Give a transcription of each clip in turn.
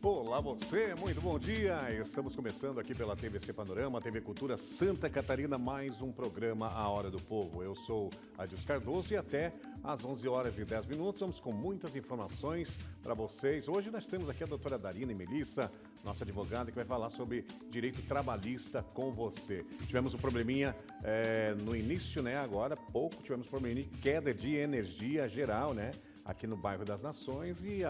Olá você, muito bom dia. Estamos começando aqui pela TVC Panorama, TV Cultura Santa Catarina, mais um programa A Hora do Povo. Eu sou Adilson Cardoso e até às 11 horas e 10 minutos vamos com muitas informações para vocês. Hoje nós temos aqui a doutora Darina e Melissa, nossa advogada, que vai falar sobre direito trabalhista com você. Tivemos um probleminha no início, né? Agora, pouco, tivemos um probleminha de queda de energia geral, né? Aqui no bairro das Nações e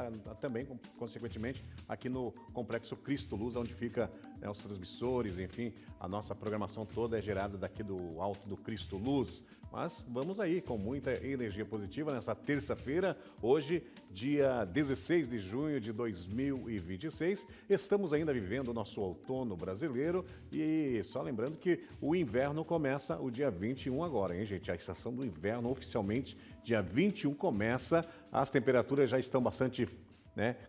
também, consequentemente, aqui no Complexo Cristo Luz, onde fica os transmissores, enfim, a nossa programação toda é gerada daqui do alto do Cristo Luz. Mas vamos aí com muita energia positiva nessa terça-feira, hoje, dia 16 de junho de 2026. Estamos ainda vivendo o nosso outono brasileiro e só lembrando que o inverno começa o dia 21 agora, hein, gente? A estação do inverno oficialmente dia 21 começa. As temperaturas já estão bastante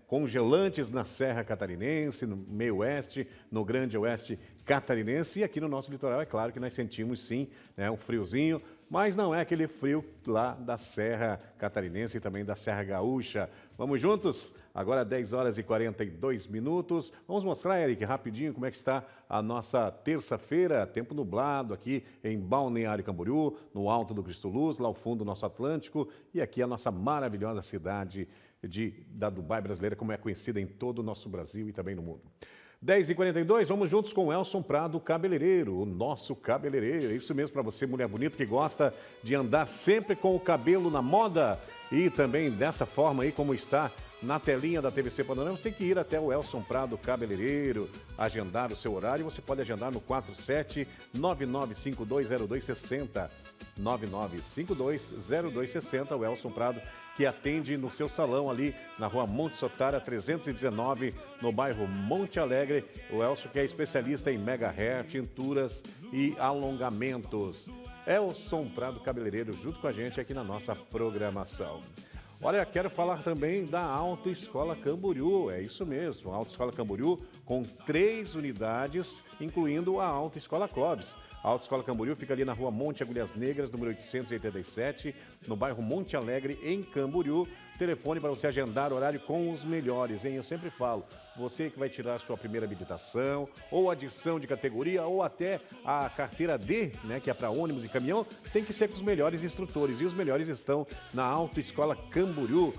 congelantes na Serra Catarinense, no meio oeste, no grande oeste catarinense e aqui no nosso litoral é claro que nós sentimos sim, um friozinho, mas não é aquele frio lá da Serra Catarinense e também da Serra Gaúcha. Vamos juntos? Agora 10 horas e 42 minutos. Vamos mostrar, Eric, rapidinho como é que está a nossa terça-feira, tempo nublado aqui em Balneário Camboriú, no alto do Cristo Luz, lá ao fundo do nosso Atlântico e aqui a nossa maravilhosa cidade da Dubai brasileira, como é conhecida em todo o nosso Brasil e também no mundo. 10h42, vamos juntos com o Elson Prado, cabeleireiro, o nosso cabeleireiro. É isso mesmo para você, mulher bonita, que gosta de andar sempre com o cabelo na moda e também dessa forma aí como está na telinha da TVC Panorama, você tem que ir até o Elson Prado, cabeleireiro, agendar o seu horário. Você pode agendar no 47-99520260, 99520260, o Elson Prado, que atende no seu salão ali na rua Monte Sotara 319, no bairro Monte Alegre. O Elson, que é especialista em mega hair, tinturas e alongamentos. Elson Prado Cabeleireiro junto com a gente aqui na nossa programação. Olha, quero falar também da Autoescola Camboriú, é isso mesmo, a Autoescola Camboriú com 3 unidades, incluindo a Autoescola Clóvis. A Autoescola Camboriú fica ali na rua Monte Agulhas Negras, número 887, no bairro Monte Alegre, em Camboriú. Telefone para você agendar horário com os melhores, hein? Eu sempre falo, você que vai tirar a sua primeira habilitação, ou adição de categoria, ou até a carteira D, que é para ônibus e caminhão, tem que ser com os melhores instrutores. E os melhores estão na Autoescola Camboriú.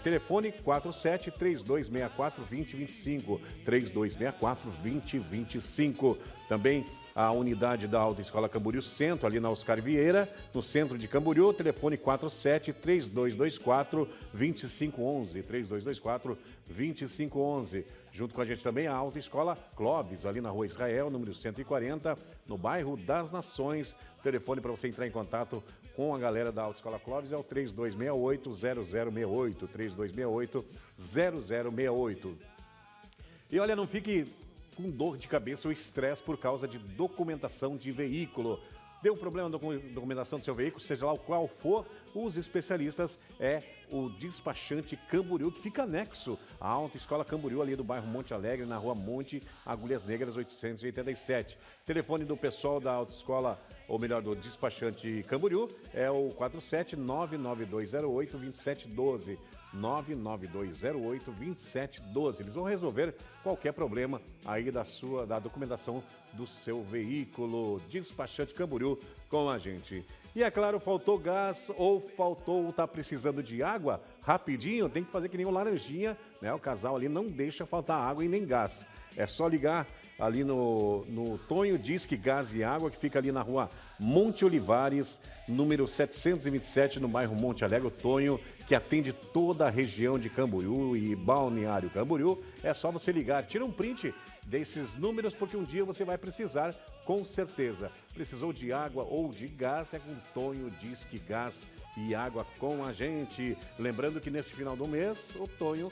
Telefone 47-3264-2025, 3264-2025. Também a unidade da Autoescola Camboriú Centro, ali na Oscar Vieira, no centro de Camboriú, telefone 47-3224-2511, 3224-2511. Junto com a gente também a Autoescola Clóvis, ali na Rua Israel, número 140, no bairro das Nações. O telefone para você entrar em contato com a galera da Autoescola Clóvis é o 3268-0068, 3268-0068. E olha, não fique com dor de cabeça ou estresse por causa de documentação de veículo. Deu problema na documentação do seu veículo, seja lá o qual for, os especialistas é o despachante Camboriú, que fica anexo à Autoescola Camboriú, ali do bairro Monte Alegre, na rua Monte Agulhas Negras, 887. Telefone do pessoal da Autoescola, ou melhor, do despachante Camboriú, é o 47-99208-2712. 99208-2712. Eles vão resolver qualquer problema aí da documentação do seu veículo. Despachante Camboriú com a gente. E é claro, faltou gás ou tá precisando de água, rapidinho, tem que fazer que nem o Laranjinha, O casal ali não deixa faltar água e nem gás. É só ligar ali no Tonho Disque Gás e Água, que fica ali na rua Monte Olivares, número 727, no bairro Monte Alegre. O Tonho, que atende toda a região de Camboriú e Balneário Camboriú. É só você ligar, tira um print desses números, porque um dia você vai precisar, com certeza. Precisou de água ou de gás, é com Tonho Disque Gás e Água com a gente. Lembrando que nesse final do mês, o Tonho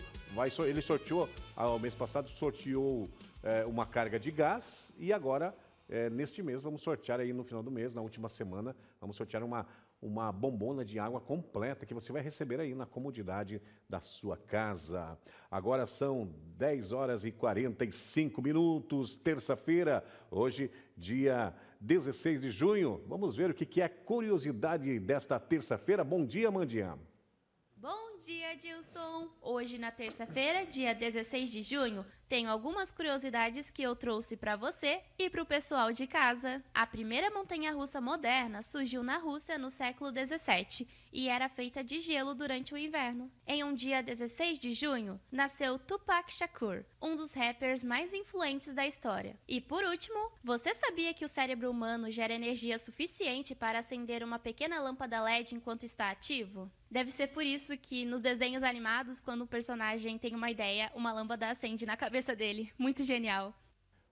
ele sorteou, ao mês passado, sorteou uma carga de gás e agora, neste mês, vamos sortear aí no final do mês, na última semana, vamos sortear uma bombona de água completa que você vai receber aí na comodidade da sua casa. Agora são 10 horas e 45 minutos, terça-feira, hoje, dia 16 de junho. Vamos ver o que é curiosidade desta terça-feira. Bom dia, Mandinha. Bom Bom dia, Dilson! Hoje, na terça-feira, dia 16 de junho, tenho algumas curiosidades que eu trouxe para você e para o pessoal de casa. A primeira montanha-russa moderna surgiu na Rússia no século 17 e era feita de gelo durante o inverno. Em um dia 16 de junho, nasceu Tupac Shakur, um dos rappers mais influentes da história. E por último, você sabia que o cérebro humano gera energia suficiente para acender uma pequena lâmpada LED enquanto está ativo? Deve ser por isso que nos desenhos animados, quando um personagem tem uma ideia, uma lâmpada acende na cabeça dele. Muito genial.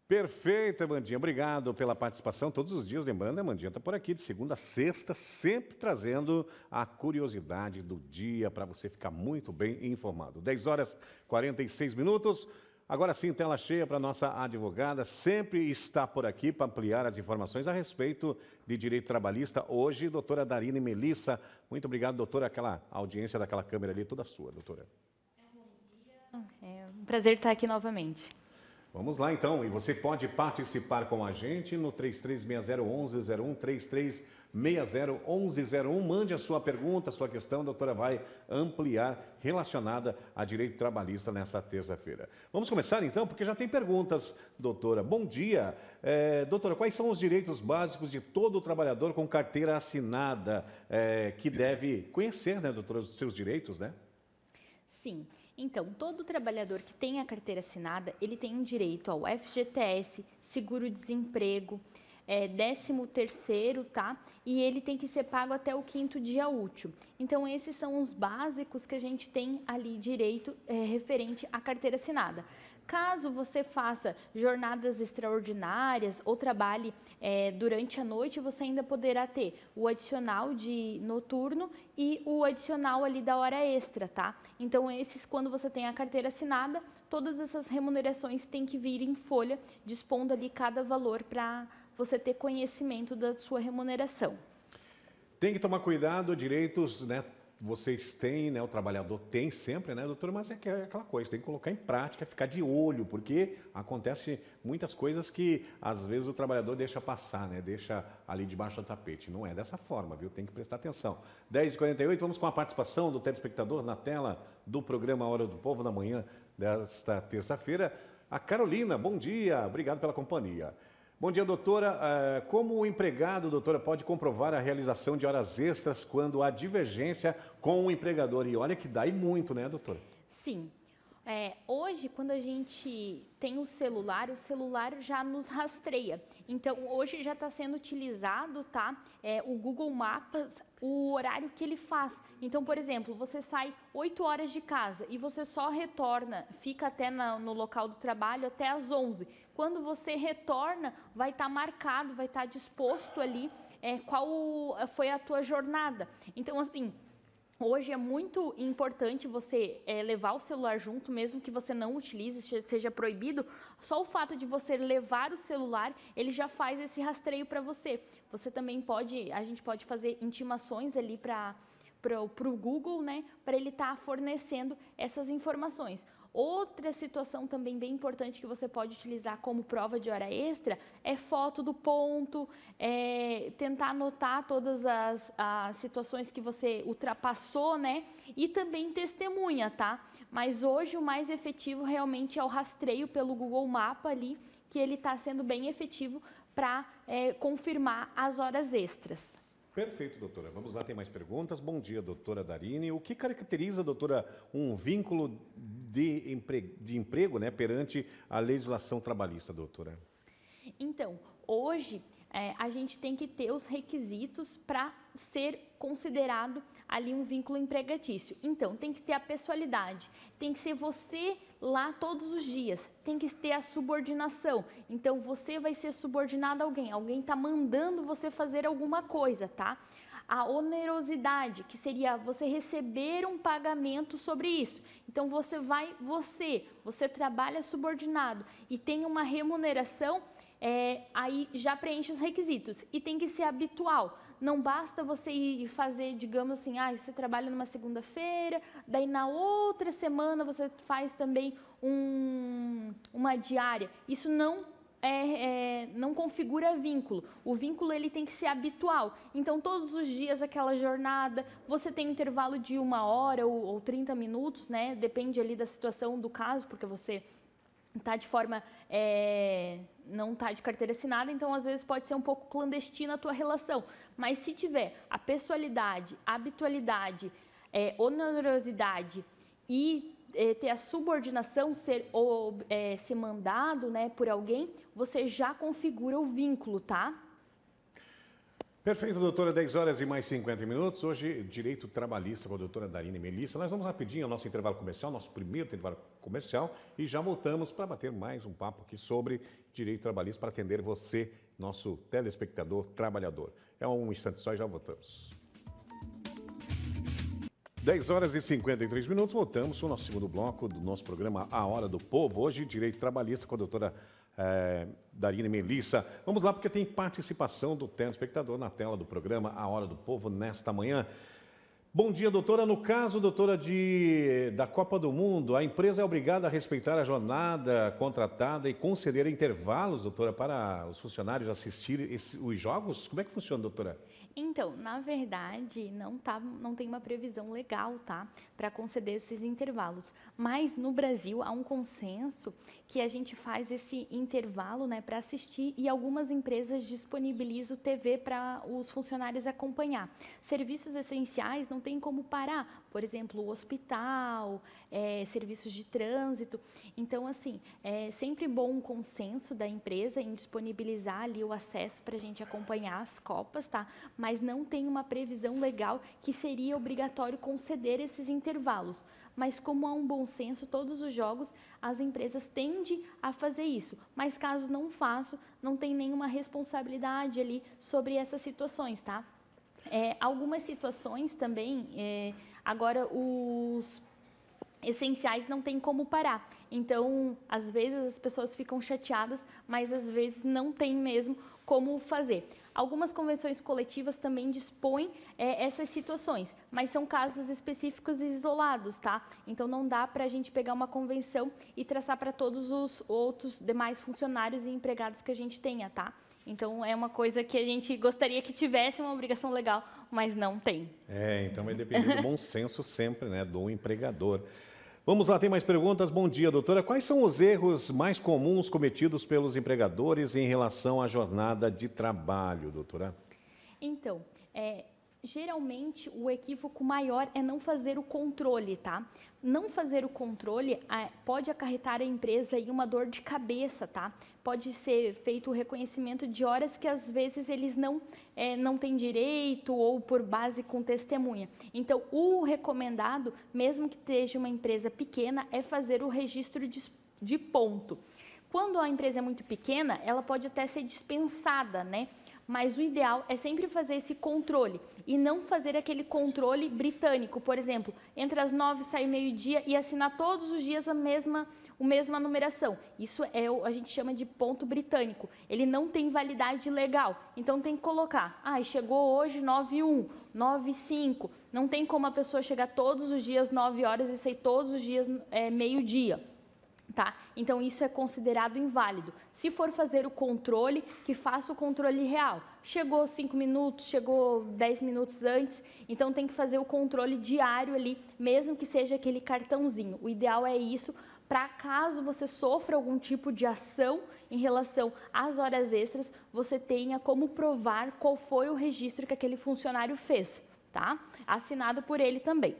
Perfeita, Amandinha. Obrigado pela participação todos os dias. Lembrando, a Amandinha está por aqui de segunda a sexta, sempre trazendo a curiosidade do dia para você ficar muito bem informado. 10 horas e 46 minutos. Agora sim, tela cheia para a nossa advogada, sempre está por aqui para ampliar as informações a respeito de direito trabalhista. Hoje, doutora Darine Melissa. Muito obrigado, doutora. Aquela audiência daquela câmera ali, toda sua, doutora. É um prazer estar aqui novamente. Vamos lá, então. E você pode participar com a gente no 33601101, 33601101. Mande a sua pergunta, a sua questão. A doutora vai ampliar relacionada a direito trabalhista nessa terça-feira. Vamos começar, então, porque já tem perguntas, doutora. Bom dia. Doutora, quais são os direitos básicos de todo trabalhador com carteira assinada que deve conhecer, né, doutora, os seus direitos, né? Sim. Então, todo trabalhador que tem a carteira assinada, ele tem um direito ao FGTS, seguro-desemprego, 13º, tá? E ele tem que ser pago até o 5º dia útil. Então, esses são os básicos que a gente tem ali direito referente à carteira assinada. Caso você faça jornadas extraordinárias ou trabalhe durante a noite, você ainda poderá ter o adicional de noturno e o adicional ali da hora extra, tá? Então, esses, quando você tem a carteira assinada, todas essas remunerações têm que vir em folha, dispondo ali cada valor para você ter conhecimento da sua remuneração. Tem que tomar cuidado, direitos, né? Vocês têm, né? O trabalhador tem sempre, né, doutora? Mas é aquela coisa, tem que colocar em prática, ficar de olho, porque acontece muitas coisas que às vezes o trabalhador deixa passar, né? Deixa ali debaixo do tapete. Não é dessa forma, viu? Tem que prestar atenção. 10h48, vamos com a participação do telespectador na tela do programa Hora do Povo na manhã desta terça-feira. A Carolina, bom dia, obrigado pela companhia. Bom dia, doutora. Como o empregado, doutora, pode comprovar a realização de horas extras quando há divergência com o empregador? E olha que dá e muito, né, doutora? Sim. Hoje, quando a gente tem o celular já nos rastreia. Então, hoje já está sendo utilizado, tá? O Google Maps, o horário que ele faz. Então, por exemplo, você sai 8 horas de casa e você só retorna, fica até no local do trabalho até às 11. Quando você retorna, vai estar marcado, vai estar disposto ali qual foi a tua jornada. Então, assim, hoje é muito importante você levar o celular junto, mesmo que você não utilize, seja proibido. Só o fato de você levar o celular, ele já faz esse rastreio para você. Você também a gente pode fazer intimações ali para o Google, né, para ele estar fornecendo essas informações. Outra situação também bem importante que você pode utilizar como prova de hora extra é foto do ponto, tentar anotar todas as situações que você ultrapassou, né? E também testemunha, tá? Mas hoje o mais efetivo realmente é o rastreio pelo Google Maps ali, que ele está sendo bem efetivo para confirmar as horas extras. Perfeito, doutora. Vamos lá, tem mais perguntas. Bom dia, doutora Darine. O que caracteriza, doutora, um vínculo de emprego, né, perante a legislação trabalhista, doutora? Então, hoje a gente tem que ter os requisitos para ser considerado ali um vínculo empregatício. Então, tem que ter a pessoalidade, tem que ser você lá todos os dias, tem que ter a subordinação. Então, você vai ser subordinado a alguém está mandando você fazer alguma coisa, tá? A onerosidade, que seria você receber um pagamento sobre isso. Então, você trabalha subordinado e tem uma remuneração, aí já preenche os requisitos. E tem que ser habitual. Não basta você ir fazer, digamos assim, você trabalha numa segunda-feira, daí na outra semana você faz também uma diária. Isso não não configura vínculo. O vínculo ele tem que ser habitual. Então, todos os dias aquela jornada, você tem um intervalo de 1 hora ou 30 minutos, né? Depende ali da situação do caso, porque você está de forma, não está de carteira assinada, então às vezes pode ser um pouco clandestina a tua relação. Mas se tiver a pessoalidade, a habitualidade, onerosidade e ter a subordinação, ser mandado, né, por alguém, você já configura o vínculo, tá? Perfeito, doutora. 10 horas e mais 50 minutos. Hoje, Direito Trabalhista com a doutora Darine Melissa. Nós vamos rapidinho ao nosso intervalo comercial, nosso primeiro intervalo comercial, e já voltamos para bater mais um papo aqui sobre Direito Trabalhista para atender você, nosso telespectador trabalhador. É um instante só e já voltamos. 10 horas e 53 minutos, voltamos para o nosso segundo bloco do nosso programa A Hora do Povo. Hoje, Direito Trabalhista com a doutora Darine Melissa. Vamos lá, porque tem participação do telespectador na tela do programa A Hora do Povo nesta manhã. Bom dia, doutora. No caso, doutora, da Copa do Mundo, a empresa é obrigada a respeitar a jornada contratada e conceder intervalos, doutora, para os funcionários assistirem os jogos? Como é que funciona, doutora? Então, na verdade, não tem uma previsão legal, tá, para conceder esses intervalos. Mas no Brasil há um consenso que a gente faz esse intervalo, né, para assistir, e algumas empresas disponibilizam TV para os funcionários acompanhar. Serviços essenciais não tem como parar, por exemplo, o hospital, serviços de trânsito. Então, assim, é sempre bom um consenso da empresa em disponibilizar ali o acesso para a gente acompanhar as Copas, tá? Mas não tem uma previsão legal que seria obrigatório conceder esses intervalos. Mas como há um bom senso, todos os jogos, as empresas tendem a fazer isso. Mas caso não façam, não tem nenhuma responsabilidade ali sobre essas situações, tá? Algumas situações também, agora os essenciais não tem como parar. Então, às vezes as pessoas ficam chateadas, mas às vezes não tem mesmo como fazer. Algumas convenções coletivas também dispõem essas situações, mas são casos específicos e isolados, tá? Então, não dá para a gente pegar uma convenção e traçar para todos os outros demais funcionários e empregados que a gente tenha, tá? Então, é uma coisa que a gente gostaria que tivesse uma obrigação legal, mas não tem. Então vai depender do bom senso sempre, né, do empregador. Vamos lá, tem mais perguntas. Bom dia, doutora. Quais são os erros mais comuns cometidos pelos empregadores em relação à jornada de trabalho, doutora? Então, geralmente o equívoco maior é não fazer o controle, tá? Não fazer o controle pode acarretar a empresa em uma dor de cabeça, tá? Pode ser feito o reconhecimento de horas que às vezes eles não têm direito ou por base com testemunha. Então, o recomendado, mesmo que esteja uma empresa pequena, é fazer o registro de ponto. Quando a empresa é muito pequena, ela pode até ser dispensada, né? Mas o ideal é sempre fazer esse controle e não fazer aquele controle britânico, por exemplo, entre as 9 sai meio-dia e assinar todos os dias a mesma numeração. Isso a gente chama de ponto britânico. Ele não tem validade legal, então tem que colocar, chegou hoje 9h01, 9h05, não tem como a pessoa chegar todos os dias 9 horas e sair todos os dias meio-dia. Tá? Então, isso é considerado inválido. Se for fazer o controle, que faça o controle real. Chegou 5 minutos, chegou 10 minutos antes, então tem que fazer o controle diário ali, mesmo que seja aquele cartãozinho. O ideal é isso, para caso você sofra algum tipo de ação em relação às horas extras, você tenha como provar qual foi o registro que aquele funcionário fez, tá? Assinado por ele também.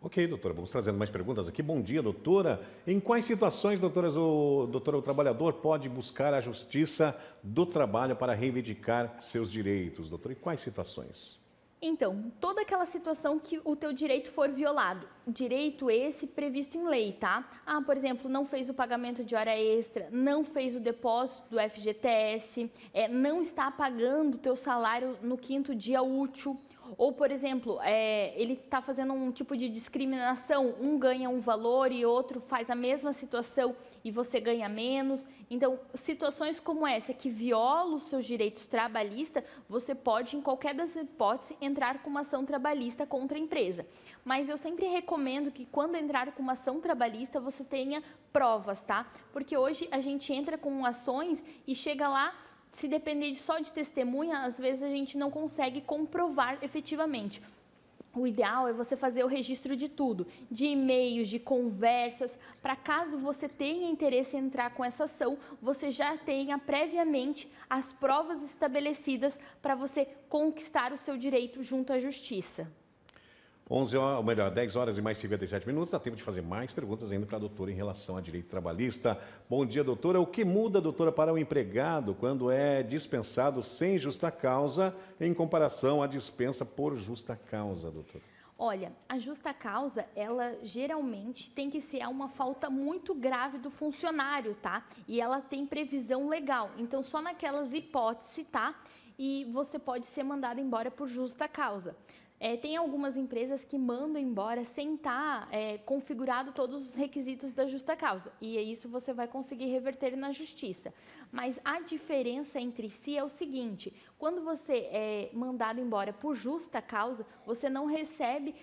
Ok, doutora, vamos trazendo mais perguntas aqui. Bom dia, doutora. Em quais situações, o trabalhador pode buscar a justiça do trabalho para reivindicar seus direitos, doutora? Em quais situações? Então, toda aquela situação que o teu direito for violado, direito esse previsto em lei, tá? Por exemplo, não fez o pagamento de hora extra, não fez o depósito do FGTS, não está pagando o teu salário no 5º dia útil, Ou, por exemplo, ele está fazendo um tipo de discriminação, um ganha um valor e outro faz a mesma situação e você ganha menos. Então, situações como essa, que violam os seus direitos trabalhistas, você pode, em qualquer das hipóteses, entrar com uma ação trabalhista contra a empresa. Mas eu sempre recomendo que, quando entrar com uma ação trabalhista, você tenha provas, tá? Porque hoje a gente entra com ações e chega lá, se depender só de testemunha, às vezes a gente não consegue comprovar efetivamente. O ideal é você fazer o registro de tudo, de e-mails, de conversas, para caso você tenha interesse em entrar com essa ação, você já tenha previamente as provas estabelecidas para você conquistar o seu direito junto à justiça. 11 horas, ou melhor, 10 horas e mais 57 minutos, dá tempo de fazer mais perguntas ainda para a doutora em relação a direito trabalhista. Bom dia, doutora. O que muda, doutora, para o empregado quando é dispensado sem justa causa em comparação à dispensa por justa causa, doutora? Olha, a justa causa, ela geralmente tem que ser uma falta muito grave do funcionário, tá? E ela tem previsão legal, então só naquelas hipóteses, tá? E você pode ser mandado embora por justa causa. Tem algumas empresas que mandam embora sem estar configurado todos os requisitos da justa causa. E isso você vai conseguir reverter na justiça. Mas a diferença entre si é o seguinte: quando você é mandado embora por justa causa, você não recebe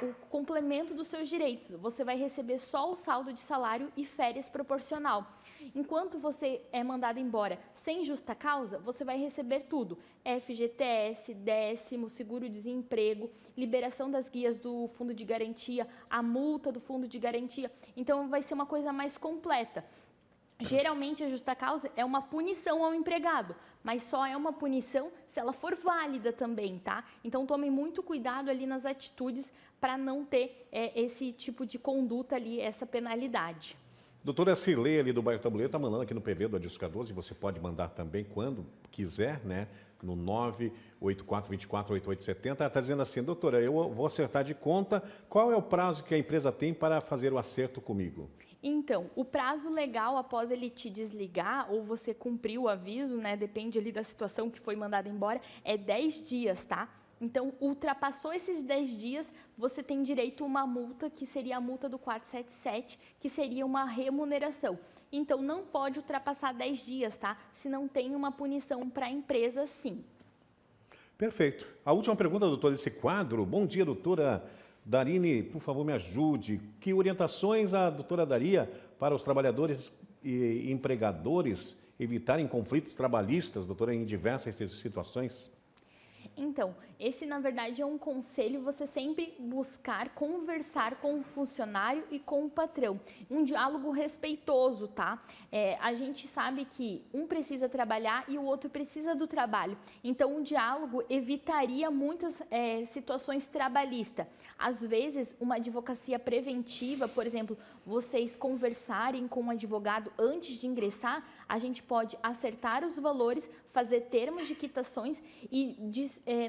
o complemento dos seus direitos. Você vai receber só o saldo de salário e férias proporcional. Enquanto você é mandado embora sem justa causa, você vai receber tudo: FGTS, décimo, seguro-desemprego, liberação das guias do fundo de garantia, a multa do fundo de garantia. Então, vai ser uma coisa mais completa. Geralmente, a justa causa é uma punição ao empregado, mas só é uma punição se ela for válida também, tá? Então, tome muito cuidado ali nas atitudes para não ter esse tipo de conduta ali, essa penalidade. Doutora Cirlei, ali do bairro Tabuleiro, está mandando aqui no PV do Adilson Cardoso, e você pode mandar também quando quiser, né? No 984248870. Ela está dizendo assim: doutora, eu vou acertar de conta, qual é o prazo que a empresa tem para fazer o acerto comigo? Então, o prazo legal após ele te desligar ou você cumprir o aviso, né? Depende ali da situação que foi mandada embora, é 10 dias, tá? Então, ultrapassou esses 10 dias, você tem direito a uma multa, que seria a multa do 477, que seria uma remuneração. Então, não pode ultrapassar 10 dias, tá? Se não tem uma punição para a empresa, sim. Perfeito. A última pergunta, doutora, desse quadro. Bom dia, doutora Darine, por favor, me ajude. Que orientações a doutora daria para os trabalhadores e empregadores evitarem conflitos trabalhistas, doutora, em diversas situações? Então, esse na verdade é um conselho, você sempre buscar conversar com o funcionário e com o patrão. Um diálogo respeitoso, tá? A gente sabe que um precisa trabalhar e o outro precisa do trabalho. Então, o diálogo evitaria muitas situações trabalhistas. Às vezes, uma advocacia preventiva, por exemplo, vocês conversarem com um advogado antes de ingressar, a gente pode acertar os valores, fazer termos de quitações e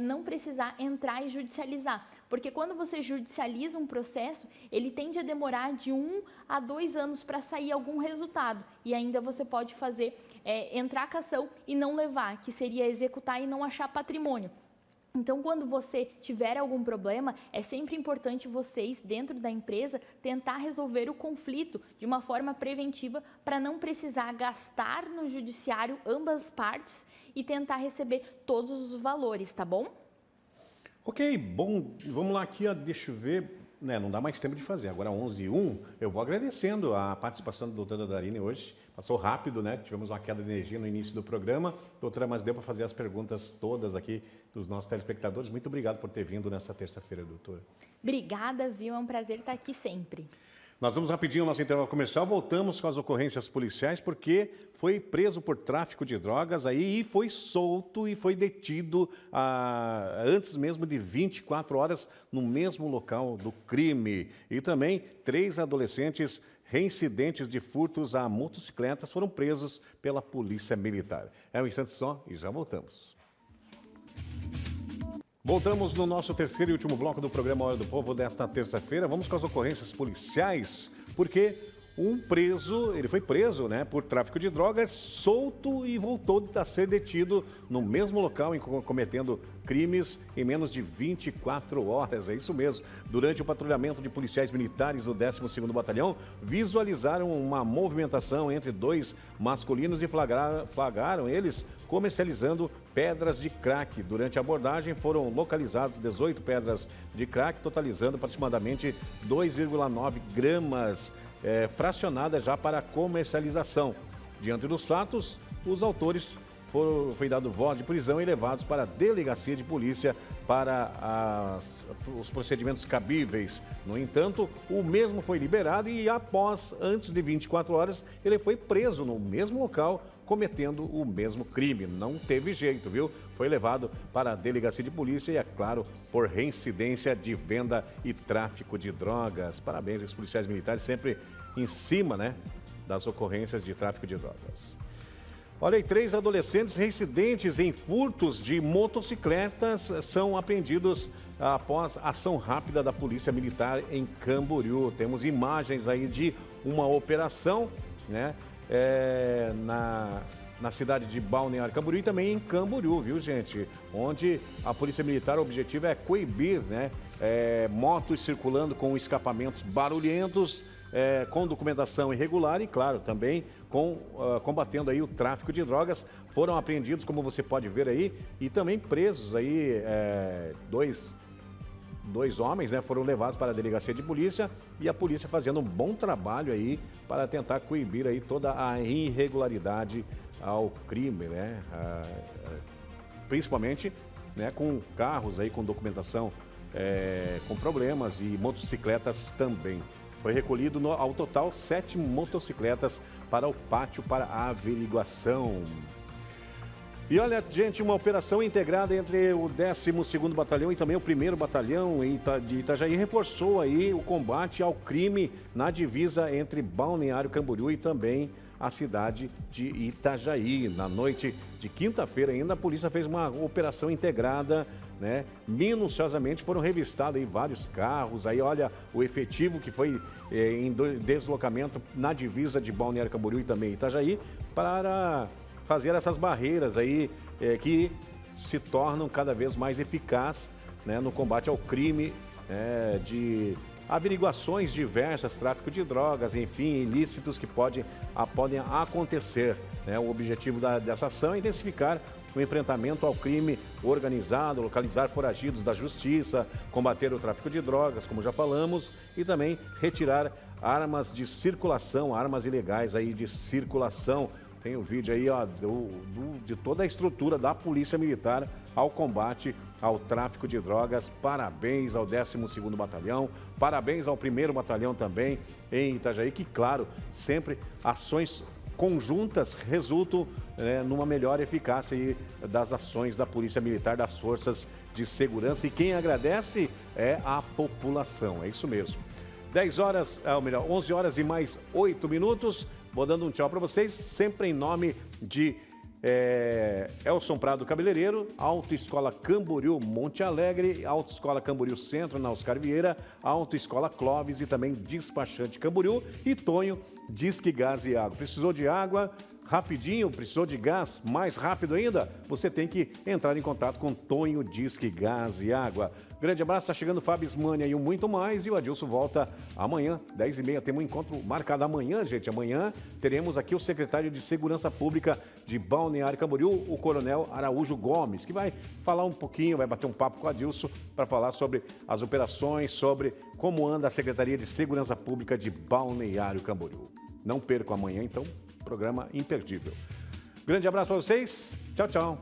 não precisar entrar e judicializar. Porque quando você judicializa um processo, ele tende a demorar de 1 a 2 anos para sair algum resultado. E ainda você pode fazer, entrar com a ação e não levar, que seria executar e não achar patrimônio. Então, quando você tiver algum problema, é sempre importante vocês, dentro da empresa, tentar resolver o conflito de uma forma preventiva para não precisar gastar no judiciário ambas partes e tentar receber todos os valores, tá bom? Ok, bom, vamos lá aqui, ó, deixa eu ver, né, não dá mais tempo de fazer, agora 11h01, eu vou agradecendo a participação da doutora Darine hoje, passou rápido, né, tivemos uma queda de energia no início do programa, doutora, mas deu para fazer as perguntas todas aqui dos nossos telespectadores, muito obrigado por ter vindo nessa terça-feira, doutora. Obrigada, viu, é um prazer estar aqui sempre. Nós vamos rapidinho ao nosso intervalo comercial, voltamos com as ocorrências policiais, porque foi preso por tráfico de drogas aí e foi solto e foi detido antes mesmo de 24 horas no mesmo local do crime. E também 3 adolescentes reincidentes de furtos a motocicletas foram presos pela Polícia Militar. É um instante só e já voltamos. Voltamos no nosso terceiro e último bloco do programa Hora do Povo desta terça-feira. Vamos com as ocorrências policiais, porque ele foi preso, né, por tráfico de drogas, solto e voltou a ser detido no mesmo local, cometendo crimes em menos de 24 horas. É isso mesmo. Durante o patrulhamento de policiais militares do 12º Batalhão, visualizaram uma movimentação entre dois masculinos e flagraram eles comercializando pedras de crack. Durante a abordagem foram localizadas 18 pedras de crack, totalizando aproximadamente 2,9 gramas, fracionadas já para comercialização. Diante dos fatos, os autores foi dado voz de prisão e levados para a delegacia de polícia para os procedimentos cabíveis. No entanto, o mesmo foi liberado e antes de 24 horas, ele foi preso no mesmo local, cometendo o mesmo crime. Não teve jeito, viu? Foi levado para a delegacia de polícia e, é claro, por reincidência de venda e tráfico de drogas. Parabéns aos policiais militares, sempre em cima, né, das ocorrências de tráfico de drogas. Olha aí, 3 adolescentes reincidentes em furtos de motocicletas são apreendidos após ação rápida da Polícia Militar em Camboriú. Temos imagens aí de uma operação, né, na cidade de Balneário Camboriú e também em Camboriú, viu, gente? Onde a Polícia Militar, o objetivo é coibir, né, motos circulando com escapamentos barulhentos, com documentação irregular e, claro, também combatendo aí o tráfico de drogas. Foram apreendidos, como você pode ver aí, e também presos aí dois homens, né, foram levados para a delegacia de polícia e a polícia fazendo um bom trabalho aí para tentar coibir aí toda a irregularidade ao crime, né, principalmente, né, com carros aí com documentação com problemas e motocicletas também. Foi recolhido ao total 7 motocicletas para o pátio para a averiguação. E olha, gente, uma operação integrada entre o 12º Batalhão e também o 1º Batalhão de Itajaí reforçou aí o combate ao crime na divisa entre Balneário Camboriú e também a cidade de Itajaí. Na noite de quinta-feira ainda a polícia fez uma operação integrada, né? Minuciosamente foram revistados aí vários carros, aí olha o efetivo que foi em deslocamento na divisa de Balneário Camboriú e também Itajaí para fazer essas barreiras aí que se tornam cada vez mais eficazes, né, no combate ao crime, de averiguações diversas, tráfico de drogas, enfim, ilícitos que podem acontecer, né? O objetivo dessa ação é intensificar o enfrentamento ao crime organizado, localizar foragidos da justiça, combater o tráfico de drogas, como já falamos, e também retirar armas de circulação, armas ilegais aí de circulação. Tem o vídeo aí, ó, de toda a estrutura da Polícia Militar ao combate ao tráfico de drogas. Parabéns ao 12º Batalhão, parabéns ao 1º Batalhão também em Itajaí, que, claro, sempre ações conjuntas resultam numa melhor eficácia aí das ações da Polícia Militar, das forças de segurança. E quem agradece é a população, é isso mesmo. 11 horas e mais 8 minutos. Vou dando um tchau para vocês, sempre em nome de Elson Prado Cabeleireiro, Autoescola Camboriú Monte Alegre, Autoescola Camboriú Centro, na Oscar Vieira, Autoescola Clóvis e também Despachante Camboriú e Tonho, Disque Gás e Água. Precisou de água? Rapidinho, precisou de gás mais rápido ainda? Você tem que entrar em contato com Tonho Disque Gás e Água. Grande abraço, está chegando o Fábio Ismânia e muito mais. E o Adilson volta amanhã, 10h30. Temos um encontro marcado amanhã, gente. Amanhã teremos aqui o secretário de Segurança Pública de Balneário Camboriú, o Coronel Araújo Gomes, que vai falar um pouquinho, vai bater um papo com o Adilson para falar sobre as operações, sobre como anda a Secretaria de Segurança Pública de Balneário Camboriú. Não percam amanhã, então, programa imperdível. Grande abraço para vocês. Tchau, tchau.